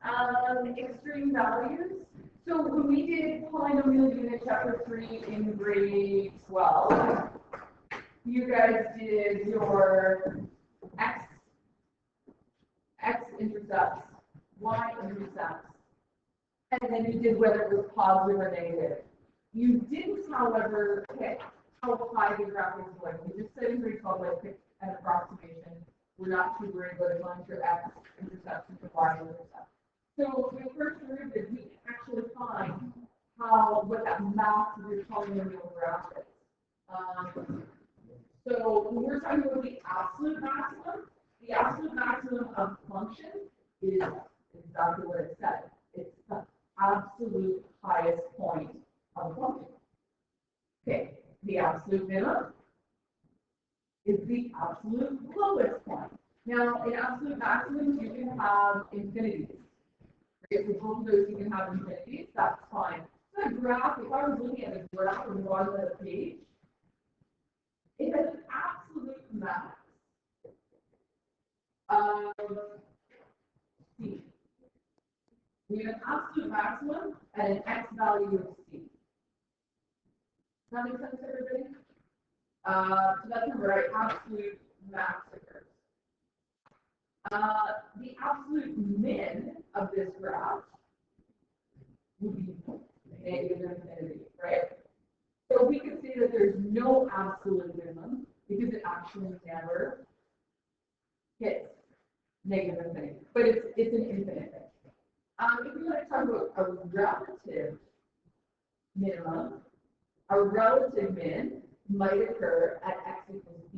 Extreme values. So when we did polynomial unit chapter 3 in grade 12, you guys did your x-intercepts, y-intercepts, and then you did whether it was positive or negative. You didn't, however, pick how high the graph is going. We just said in grade 12, like, pick an approximation. We're not too worried about as long as your x-intercepts and your y-intercepts. So the first derivative, we actually find what that mass of your polynomial graph is. So when we're talking about the absolute maximum of function is exactly what it said. It's the absolute highest point of a function. Okay, the absolute minimum is the absolute lowest point. Now, in absolute maximums, you can have infinities. If we both of those, you can have infinities, that's fine. So a graph, if I was looking at a graph on the bottom of the page, it has an absolute max of c. We have an absolute maximum and an x value of c. Does that make sense, everybody? So that's number right, absolute max occurs. The absolute min of this graph would be negative infinity, right? So we could say that there's no absolute minimum because it actually never hits negative infinity, but it's an infinite thing. If we want to talk about a relative minimum, a relative min might occur at x equals b.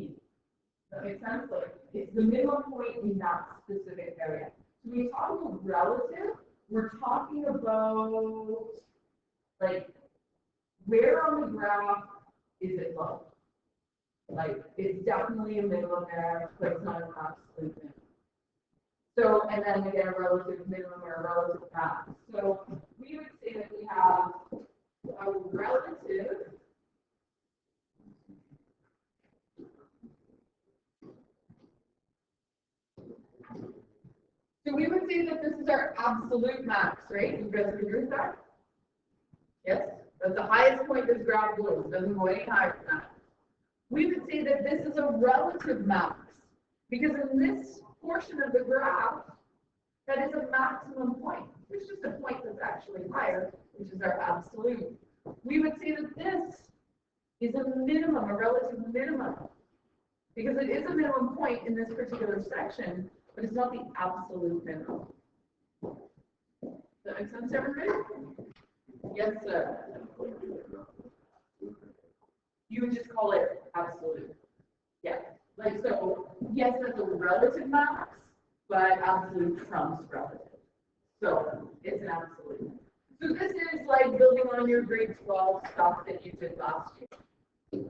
Does that make sense? Like, it's the minimum point in that specific area. So when we talk about relative, we're talking about, like, where on the graph is it low? Like, it's definitely a minimum there, but it's not an absolute minimum. So, and then again, a relative minimum or a relative max. So we would say that we have a relative So we would say that this is our absolute max, right? You guys agree with that? Yes? That's the highest point this graph goes. It doesn't go any higher than that. We would say that this is a relative max, because in this portion of the graph, that is a maximum point. There's just a point that's actually higher, which is our absolute. We would say that this is a minimum, a relative minimum, because it is a minimum point in this particular section, but it's not the absolute minimum. Does that make sense, everybody? Yes, sir. You would just call it absolute. Yeah. Like, so, yes, that's a relative max, but absolute trumps relative. So, it's an absolute. So, this is like building on your grade 12 stuff that you did last year.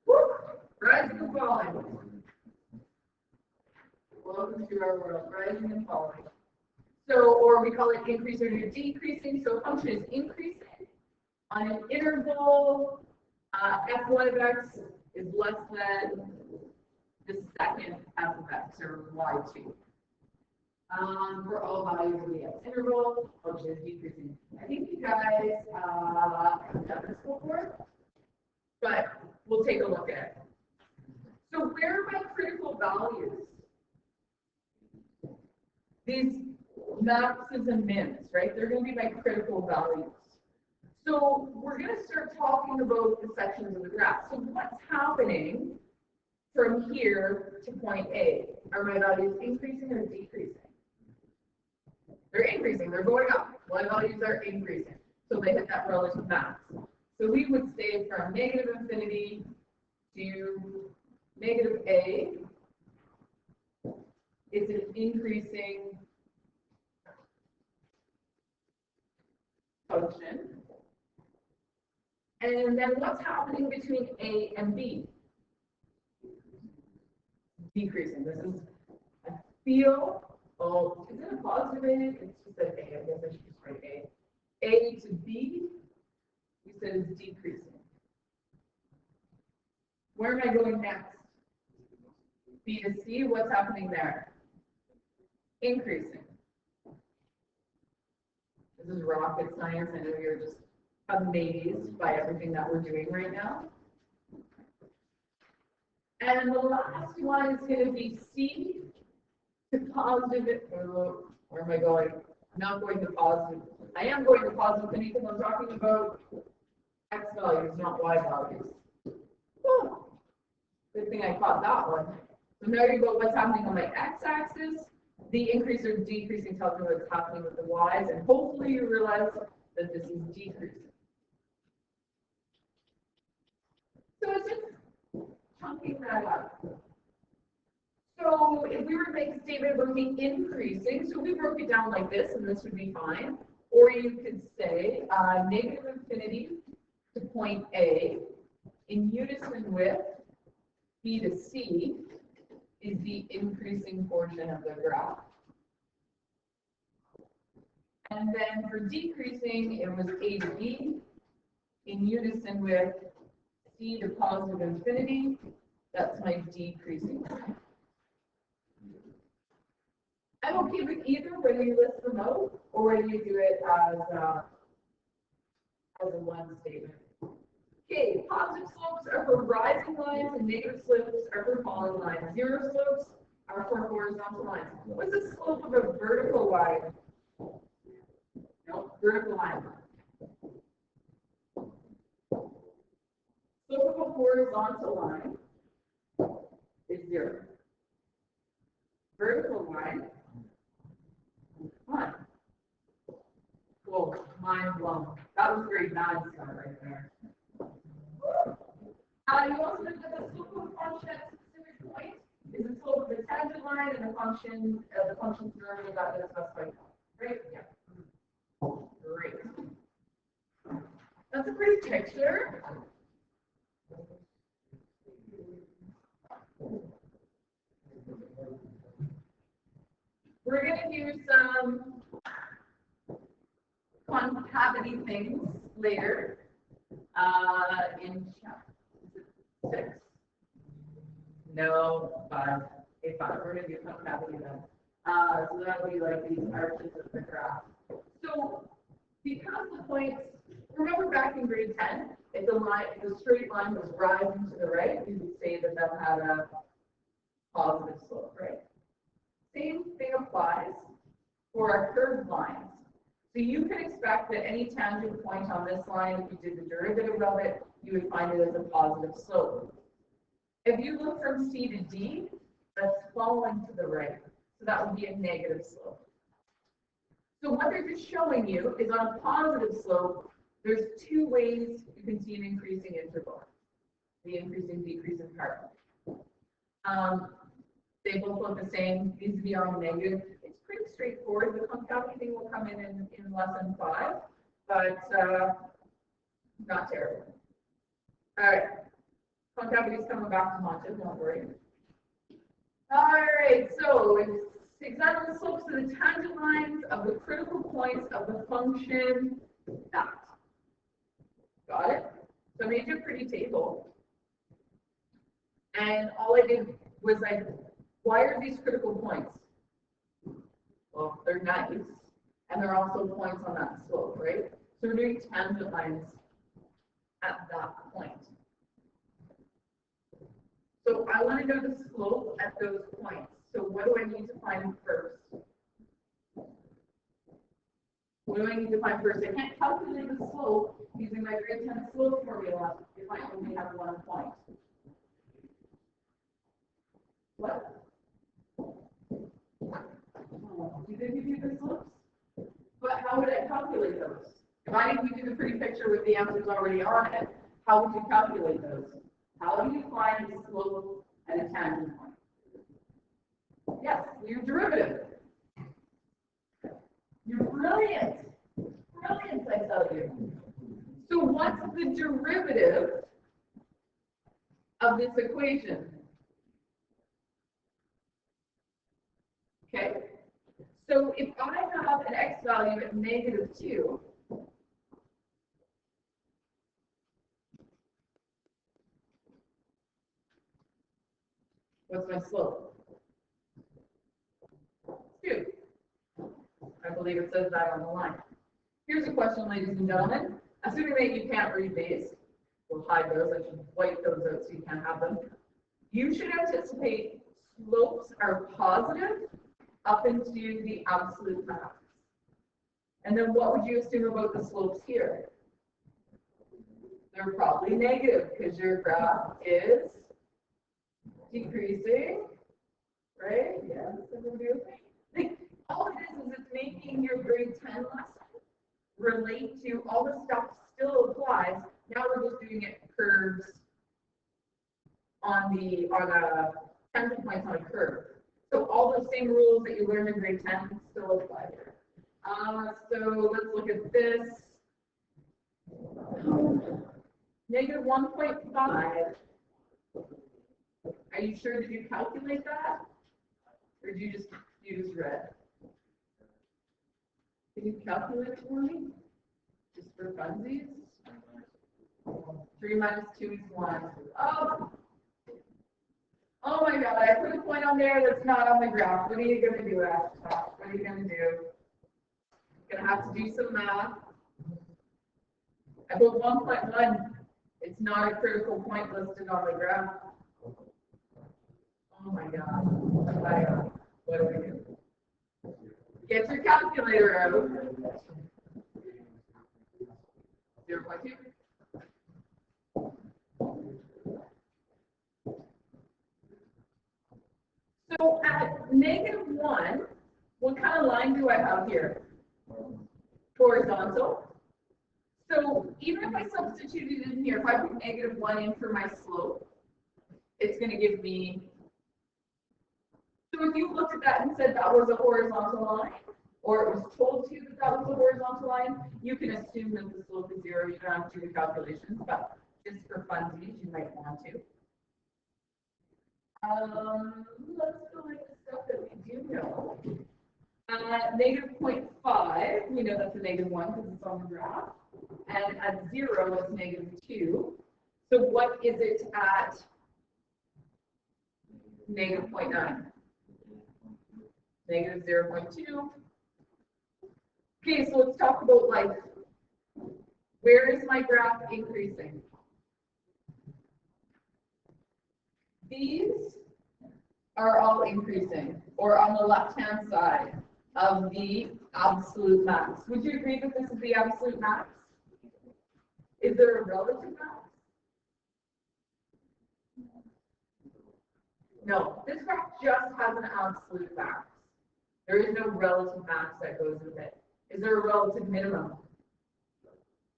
Woo! Rising and falling. Welcome to our world, rising and falling. So, or we call it increasing or decreasing. So, a function is increasing on an interval. F1 of x is less than the second f of x, or y2. For all values of the x interval, function is decreasing. I think you guys have done this before, but we'll take a look at it. So, where are my critical values? These maxes and mins, right? They're going to be my critical values. So we're going to start talking about the sections of the graph. So what's happening from here to point A? Are my values increasing or decreasing? They're increasing. They're going up. Y values are increasing. So they hit that relative max. So we would say from negative infinity to negative A, it's an increasing function. And then what's happening between A and B? Decreasing. This is, I feel, oh, is it a positive A? It's just an A. I guess I should just write A. A to B, we said is decreasing. Where am I going next? B to C, what's happening there? Increasing. This is rocket science. I know you're just amazed by everything that we're doing right now. And the last one is going to be C to positive, where am I going? I'm not going to positive. I am going to positive because I'm talking about X values, not Y values. Oh, good thing I caught that one. So now you go what's happening on my X-axis, the increase or decreasing tells me what's happening with the Y's, and hopefully you realize that this is decreasing. So it's just chunking that up. So if we were to make a statement about the increasing, so we broke it down like this, and this would be fine. Or you could say negative infinity to point A in unison with B to C is the increasing portion of the graph. And then for decreasing, it was A to B in unison with C to positive infinity. That's my decreasing. I'm okay with either, whether you list them out or whether you do it as a one statement. Okay, positive slopes are for rising lines and negative slopes are for falling lines. Zero slopes are for horizontal lines. What's the slope of a vertical line? No, vertical line. Slope of a horizontal line is 0. Vertical line, 1. Whoa, mind blown. That was grade 9 stuff right there. You also know that the slope of a function at a specific point is the slope of the tangent line and the function's derivative that is specified. Right? Yeah. Great. That's a pretty picture. We're going to do some concavity things later in chapter 6. No, 5. Okay, 5. We're going to do concavity then. So that will be like these arches of the graph. So because the points, remember back in grade 10, if the straight line was rising to the right, we would say that that had a positive slope, right? Same thing applies for our curved lines. So you can expect that any tangent point on this line, if you did the derivative of it, you would find it as a positive slope. If you look from C to D, that's falling to the right. So that would be a negative slope. So what they're just showing you is on a positive slope, there's 2 ways you can see an increasing interval. The increasing, decreasing part. They both look the same. These would be all negative. It's pretty straightforward. The concavity thing will come in lesson 5, but not terrible. All right. Concavity is coming back to haunt it, don't worry. All right, so examine the slopes of the tangent lines of the critical points of the function that. Got it? So I made you a pretty table. And all I did was why are these critical points? Well, they're nice, and they're also points on that slope, right? So we're doing tangent lines at that point. So I want to know the slope at those points. So what do I need to find first? What do I need to find first? I can't calculate the slope using my grade 10 slope formula if I only have one point. What? Did they give you the slopes? But how would I calculate those? If I didn't give you the pretty picture with the answers already on it, how would you calculate those? How do you find the slope at a tangent point? Yes, your derivative. You're brilliant. Brilliant, I tell you. So what's the derivative of this equation? Okay. So if I have an x value at -2, what's my slope? 2. I believe it says that on the line. Here's a question, ladies and gentlemen. Assuming that you can't read these, we'll hide those. I should wipe those out so you can't have them. You should anticipate slopes are positive up into the absolute max. And then what would you assume about the slopes here? They're probably negative because your graph is decreasing, right? Yeah, like, all it is it's making your grade 10 lesson relate to all the stuff still applies. Now we're just doing it curves on a 10 points on a curve. So all the same rules that you learned in grade 10 still apply here. So let's look at this. Negative 1.5. Are you sure? Did you calculate that? Or did you just read? Can you calculate it for me? Just for funsies? 3 minus 2 is 1. Oh my God, I put a point on there that's not on the graph. What are you going to do, Ashton? What are you going to do? You're going to have to do some math. I put 1.1. It's not a critical point listed on the graph. Oh my God. What do we do? Get your calculator out. 0.2. So at -1, what kind of line do I have here? Horizontal. So even if I substituted in here, if I put -1 in for my slope, it's going to give me. So if you looked at that and said that was a horizontal line, or it was told to you that that was a horizontal line, you can assume that the slope is 0. You don't have to do the calculations, but just for funsies, you might want to. Let's go into stuff that we do know. -0.5, we know that's a -1 because it's on the graph. And at 0, it's -2. So what is it at -0.9? -0.2. Okay, so let's talk about, like, where is my graph increasing? These are all increasing, or on the left-hand side of the absolute max. Would you agree that this is the absolute max? Is there a relative max? No, this graph just has an absolute max. There is no relative max that goes with it. Is there a relative minimum?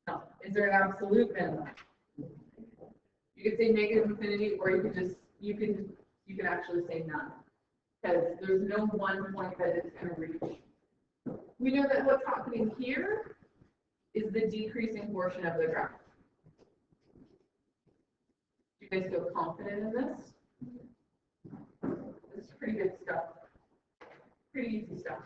No. Is there an absolute minimum? You could say negative infinity, or you could just you can actually say none, because there's no one point that it's going to reach. We know that what's happening here is the decreasing portion of the graph. Do you guys feel confident in this? This is pretty good stuff. Pretty easy stuff.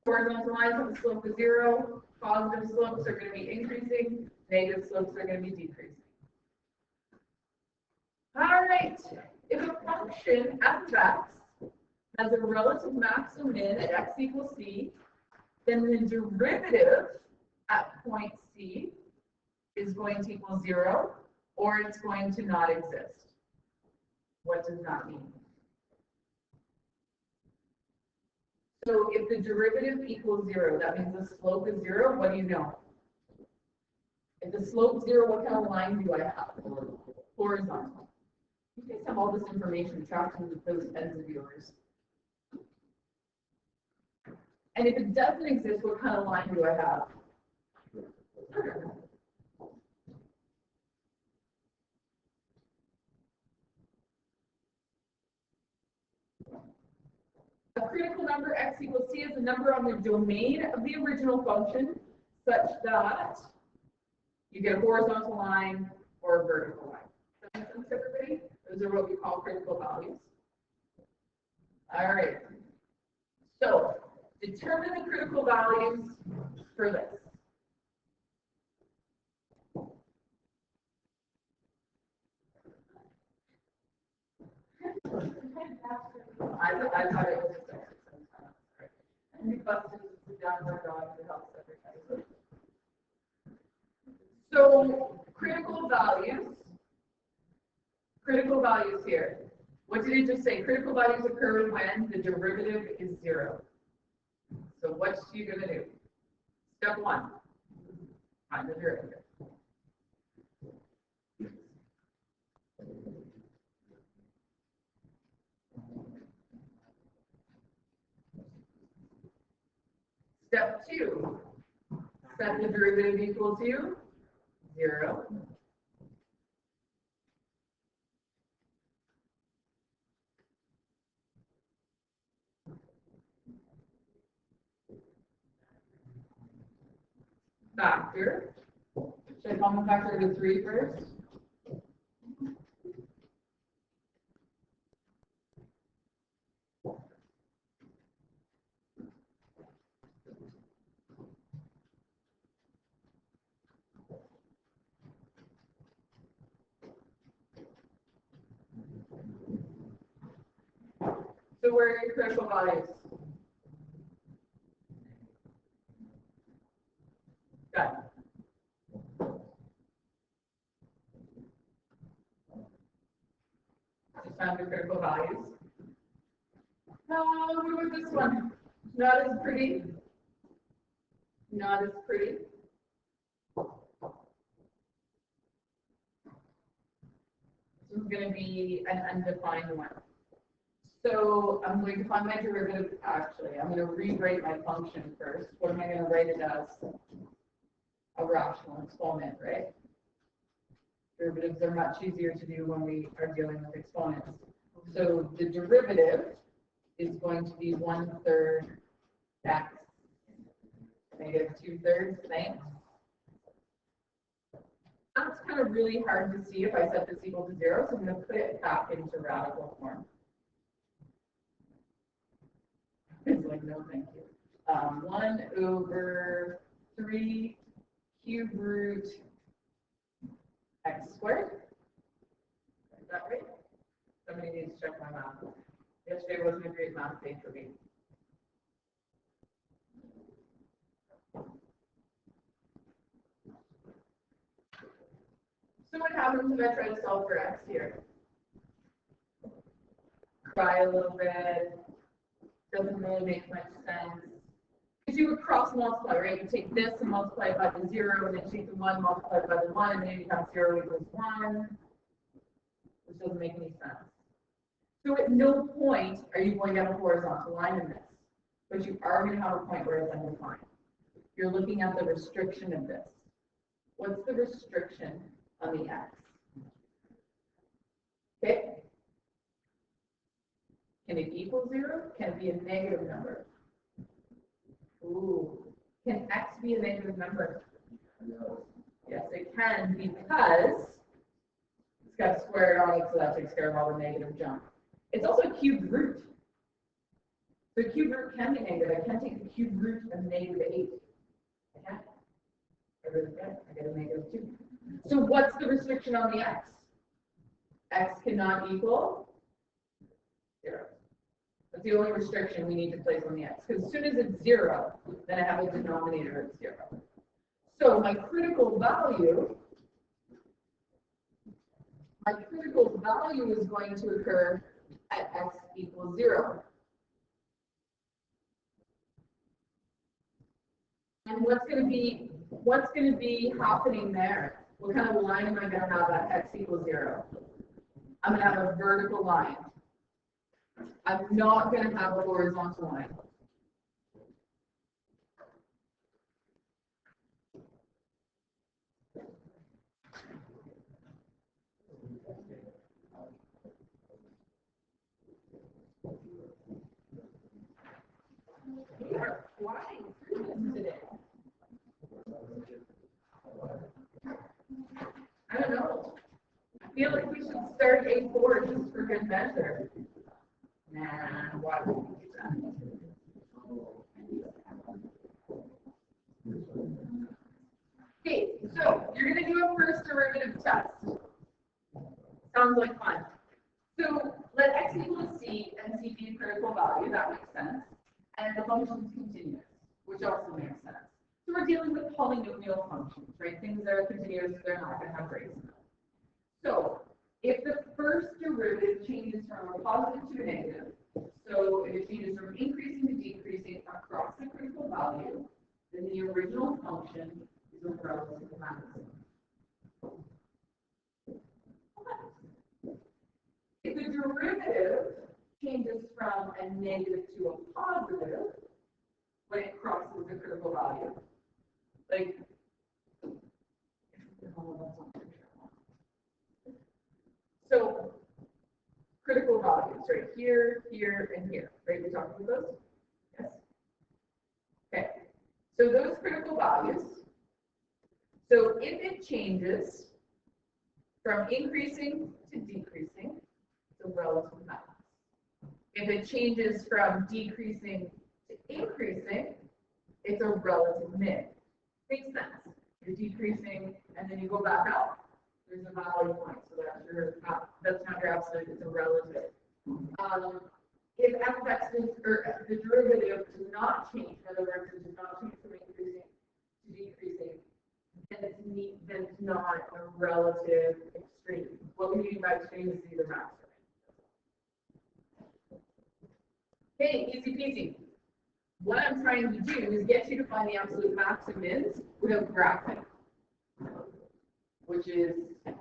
Horizontal lines have a slope of 0. Positive slopes are going to be increasing. Negative slopes are going to be decreasing. All right. If a function f of x has a relative max or min at x equals c, then the derivative at point c is going to equal 0, or it's going to not exist. What does that mean? So if the derivative equals 0, that means the slope is 0. What do you know? If the slope is 0, what kind of line do I have? Horizontal. You guys have all this information tracked in those pens of yours. And if it doesn't exist, what kind of line do I have? A critical number x equals c is a number on the domain of the original function such that you get a horizontal line or a vertical line. Does that make sense, everybody? Those are what we call critical values. All right. So determine the critical values for this. I thought it was just exercise. And we busted the downward dog to help So critical values here. What did it just say? Critical values occur when the derivative is 0. So what you going to do? Step 1, find the derivative. Step 2, set the derivative equal to 0. Factor. Should I common factor to 3 first? So where are your critical values? Got it. Just found your critical values. What about this one? Not as pretty. Not as pretty. This is going to be an undefined one. So I'm going to find my derivative. Actually, I'm going to rewrite my function first. What am I going to write it as? A rational exponent, right? Derivatives are much easier to do when we are dealing with exponents. So the derivative is going to be 1/3 x negative 2/3, thanks. That's kind of really hard to see if I set this equal to 0, so I'm going to put it back into radical form. It's like, no, thank you. 1/3 cube root x squared. Is that right? Somebody needs to check my math. Yesterday wasn't a great math day for me. So what happens if I try to solve for x here? Cry a little bit. Doesn't really make much sense. Because you would cross multiply, right? You take this and multiply it by the 0, and then take the 1, multiply it by the 1, and then it becomes 0 equals 1, which doesn't make any sense. So at no point are you going to have a horizontal line in this, but you are going to have a point where it's undefined. You're looking at the restriction of this. What's the restriction on the x? Okay. Can it equal 0? Can it be a negative number? Ooh. Can x be a negative number? Yes, it can, because it's got squared on it, so that takes care of all the negative junk. It's also a cubed root. The cubed root can be negative. I can take the cubed root of negative 8. I can. I really can. I get a negative 2. So what's the restriction on the x? X cannot equal 0. That's the only restriction we need to place on the x. Because as soon as it's 0, then I have a denominator of 0. So my critical value is going to occur at x equals 0. And what's going to be happening there? What kind of line am I going to have at x equals 0? I'm going to have a vertical line. I'm not going to have a horizontal line. We are flying through this today. I don't know. I feel like we should start A4 just for good measure. Nah, why would we do that? Okay, so you're going to do a first derivative test. Sounds like fun. So let x equal to c and c be a critical value. That makes sense. And the function is continuous, which also makes sense. So we're we're dealing with polynomial functions, right? Things that are continuous, they're not going to have breaks in them. So if the first derivative changes from a positive to a negative, so if it changes from increasing to decreasing across the critical value, then the original function is a relative maximum. If the derivative changes from a negative to a positive when it crosses the critical value, like so critical values right here, here, and here, right? We talked about those? Yes. Okay. So those critical values, so if it changes from increasing to decreasing, it's a relative max. If it changes from decreasing to increasing, it's a relative min. Makes sense. You're decreasing and then you go back up, there's a value point. So that's not your absolute, it's a relative. If f(x) is, or the derivative does not change, in other words, it does not change from increasing to decreasing, then it's not a relative extreme. What we mean by extreme is either max or min. Okay, easy peasy. What I'm trying to do is get you to find the absolute max and mins without graphing, which is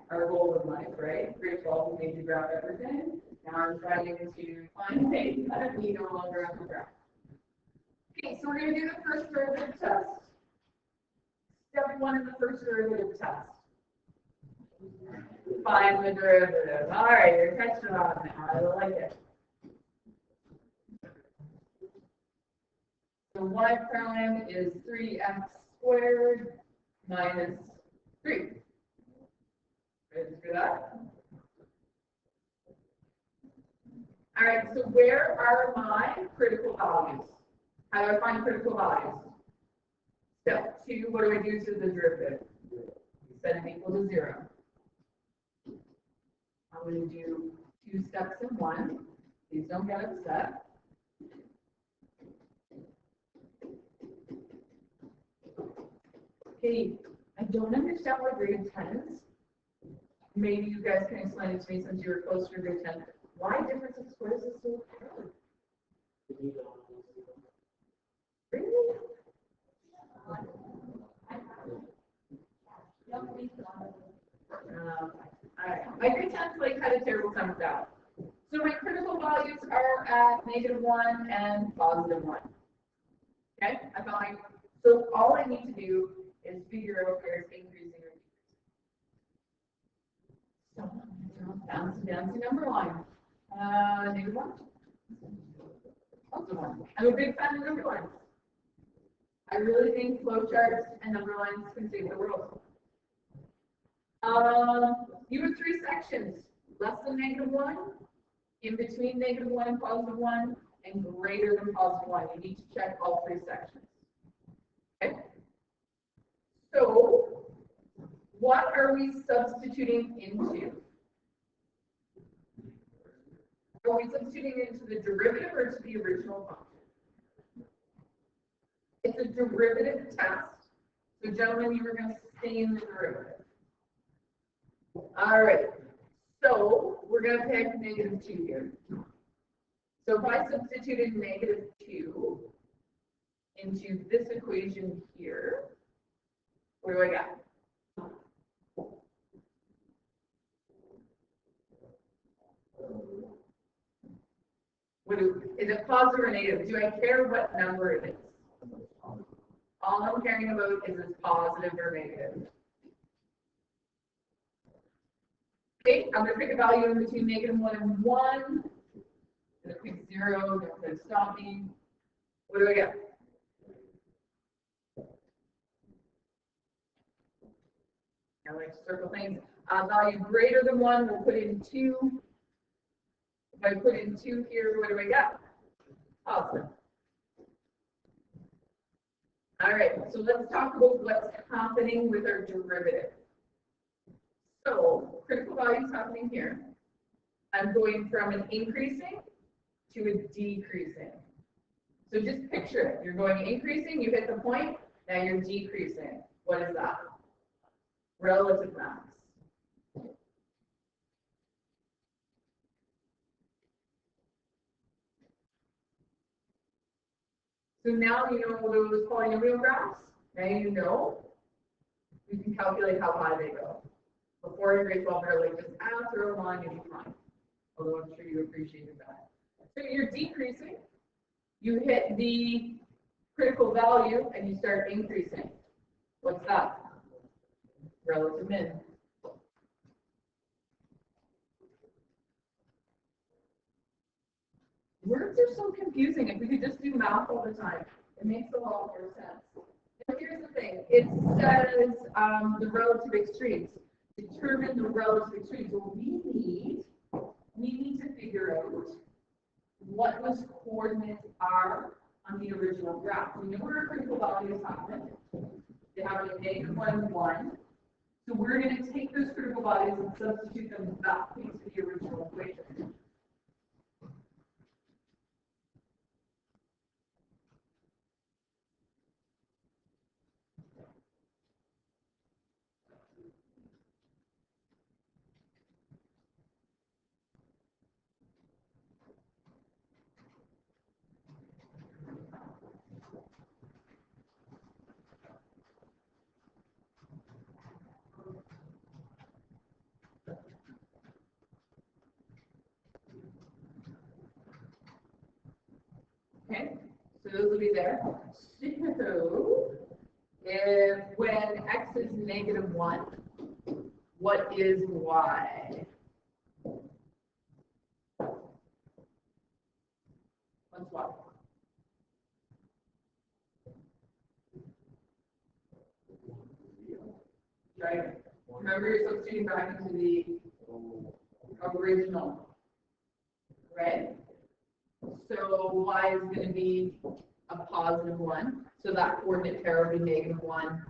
our goal in life, right? Grade 12 we made you graph everything. Now I'm trying to find things that we no longer have to graph. Okay, so we're going to do the first derivative test. Step 1 in the first derivative test. Find the derivative. All right, you're catching on now. I like it. So y prime is 3x squared minus 3. Ready for that? All right, so where are my critical values? How do I find critical values? Step 2, what do I do to the derivative? Set it equal to 0. I'm going to do 2 steps in 1. Please don't get upset. Okay, I don't understand what grade 10 is. Maybe you guys can explain it to me since you were closer to grade 10. Why difference of squares is so hard? Really? Alright, my grade 10's like had a terrible time with that. So my critical values are at -1 and +1. Okay, I found so all I need to do is figure out where it's increasing or decreasing. So fancy number line. -1. +1. I'm a big fan of number lines. I really think flowcharts and number lines can save the world. You have 3 sections: less than -1, in between -1 and +1, and greater than +1. You need to check all 3 sections. Okay. So, what are we substituting into? Are we substituting into the derivative or to the original function? It's a derivative test. So, gentlemen, you were going to stay in the derivative. All right. So, we're going to pick -2 here. So, if I substituted -2 into this equation here, what do I got? Is it positive or negative? Do I care what number it is? All I'm caring about is it's positive or negative. Okay, I'm going to pick a value in between -1 and 1. I'm going to pick 0. I'm going to stop me. What do I get? I like to circle things. Value greater than 1, we'll put in 2. If I put in 2 here, what do I get? Awesome. All right, so let's talk about what's happening with our derivative. So, critical value is happening here. I'm going from an increasing to a decreasing. So just picture it. You're going increasing, you hit the point, Now you're decreasing. What is that? Relative max. So now you know those polynomial graphs. Now you know you can calculate how high they go. Before your grade 12, they're like just throw a line and you fine. Although I'm sure you appreciated that. So you're decreasing. You hit the critical value and you start increasing. What's that? Relative min. Words are so confusing. If we could just do math all the time, it makes a lot more sense. Now here's the thing. It says the relative extremes. Determine the relative extremes. Well, we need to figure out what those coordinates are on the original graph. We know where our critical values happen. They have a negative 1 and 1. So we're going to take those critical values and substitute them back into the original equation. Okay, so those will be there. So, if when x is negative 1, what is y? What's y? Right. Remember, you're substituting back into the original, right? So y is going to be a positive 1. So that coordinate pair will be negative 1,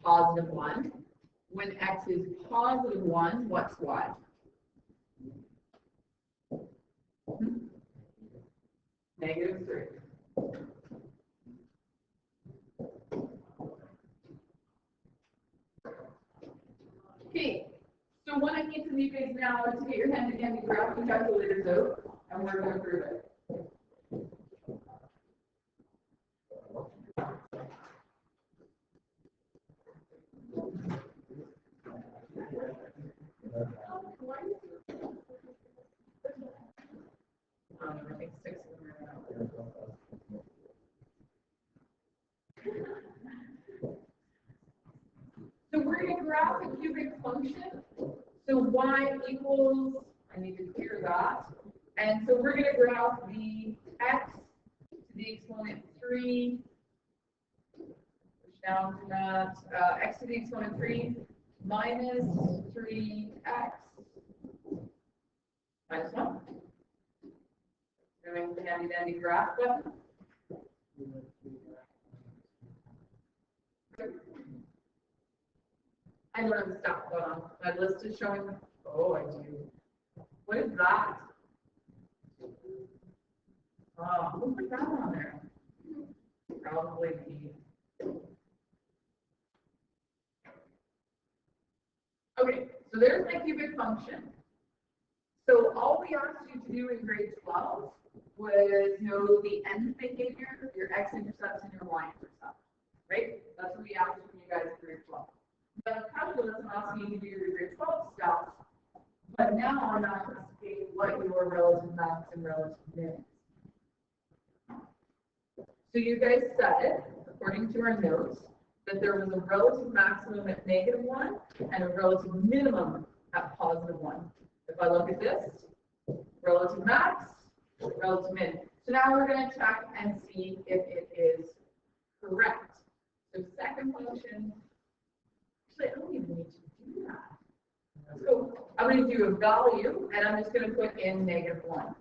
positive 1. When x is positive 1, what's y? Negative 3. Okay, so what I need from you guys now is to get your handy dandy graphing calculators out, and we're going to prove it. I think 6 of them are out. So we're going to graph a cubic function. So y equals, I need to clear that. And so we're going to graph the x to the exponent 3, push down to that, x to the exponent 3 minus 3x minus 1. Doing the handy dandy graph button. I don't have stuff on. My list is showing. Oh, I do. What is that? Oh, who put that on there? Probably me. Okay, so there's my cubic function. So all we asked you to do in grade 12 was know the end behavior, your x-intercepts and your y-intercepts, right? That's what we asked from you guys in grade 12. But calculus, I'm asking you to do your grade 12 stuff, but now I'm not going to say what your relative max and relative min is. So you guys said, according to our notes, that there was a relative maximum at negative 1 and a relative minimum at positive 1. If I look at this, relative max, relative min. So now we're going to check and see if it is correct. So second function, actually, I don't even need to do that. So I'm going to do a value, and I'm just going to put in negative 1.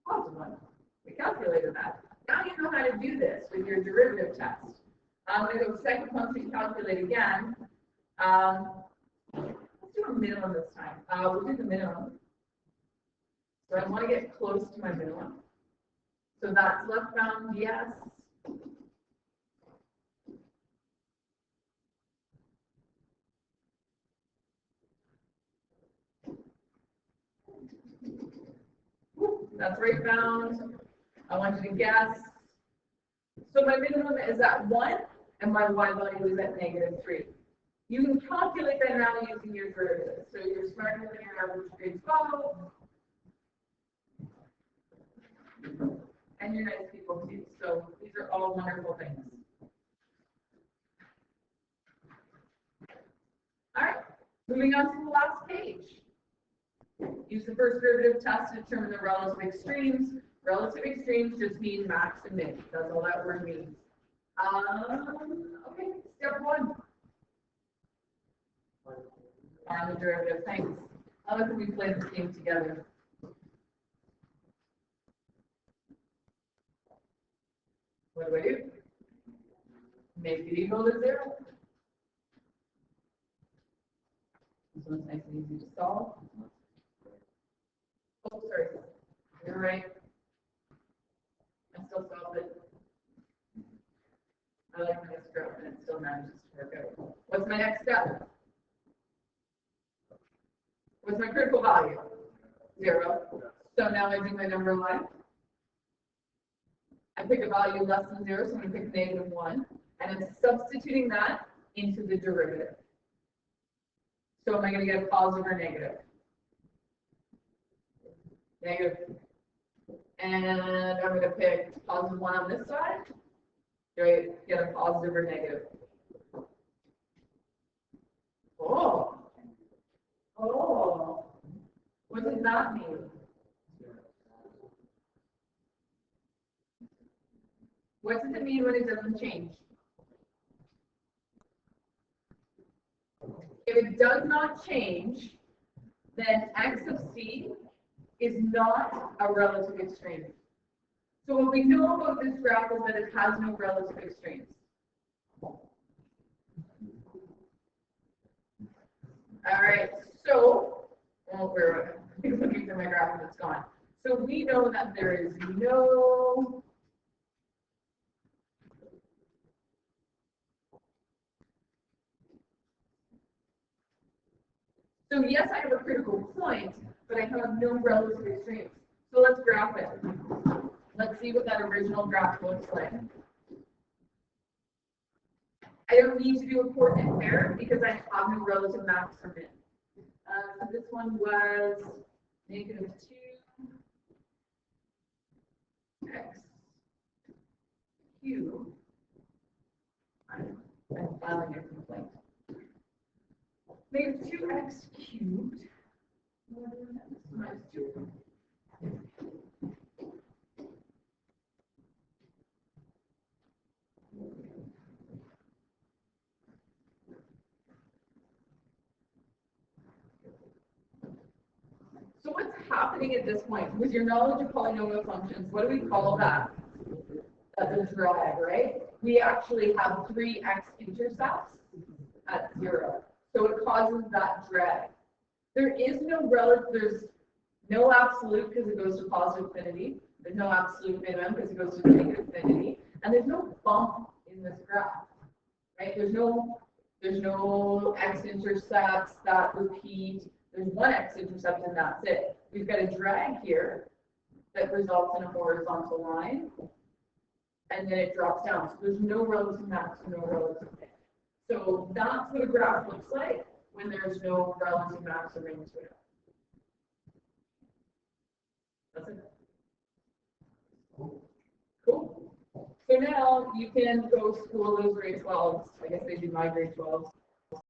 Positive 1. We calculated that. Now you know how to do this with your derivative test. I'm going to go second function, calculate again. Let's do a minimum this time. We'll do the minimum. So I want to get close to my minimum. So that's left bound, yes. That's right bound. I want you to guess. So my minimum is at 1, and my y value is at -3. You can calculate that now using your derivative. So you're starting with your average grade 12. And you're nice people too. So these are all wonderful things. All right, moving on to the last page. Use the first derivative test to determine the relative extremes. Relative extremes just mean max and min. That's all that word means. Okay, step 1. Find the derivative. Thanks. How can we play this game together? What do I do? Make it equal to 0. This one's nice and easy to solve. Oh, sorry. You're right. I still solved it. I like my graph and it still manages to work out. What's my next step? What's my critical value? 0. So now I do my number line. I pick a value less than 0, so I'm going to pick -1. And I'm substituting that into the derivative. So am I going to get a positive or negative? Negative. And I'm going to pick +1 on this side. Do I get a positive or negative? Oh. Oh. What does that mean? What does it mean when it doesn't change? If it does not change, then x of c is not a relative extreme. So what we know about this graph is that it has no relative extremes. All right, so, we're looking for my graph and it's gone. So we know that there is no So yes, I have a critical point, but I have no relative extremes. So let's graph it. Let's see what that original graph looks like. I don't need to do a coordinate pair because I have no relative max or min. So this one was -2 x cubed. I'm filing a complaint. -2x cubed minus 2. So what's happening at this point? With your knowledge of polynomial functions, what do we call that? That's a drag, right? We actually have 3 x-intercepts at 0. So it causes that drag. There is no relative, there's no absolute because it goes to positive infinity. There's no absolute minimum because it goes to negative infinity. And there's no bump in this graph, right? There's no x-intercepts that repeat. There's one x-intercept and that's it. We've got a drag here that results in a horizontal line. And then it drops down. So there's no relative max, no relative min. So that's what a graph looks like when there's no relative max or min to it. That's it. Cool. So now you can go school those grade 12s. I guess they do my grade 12s.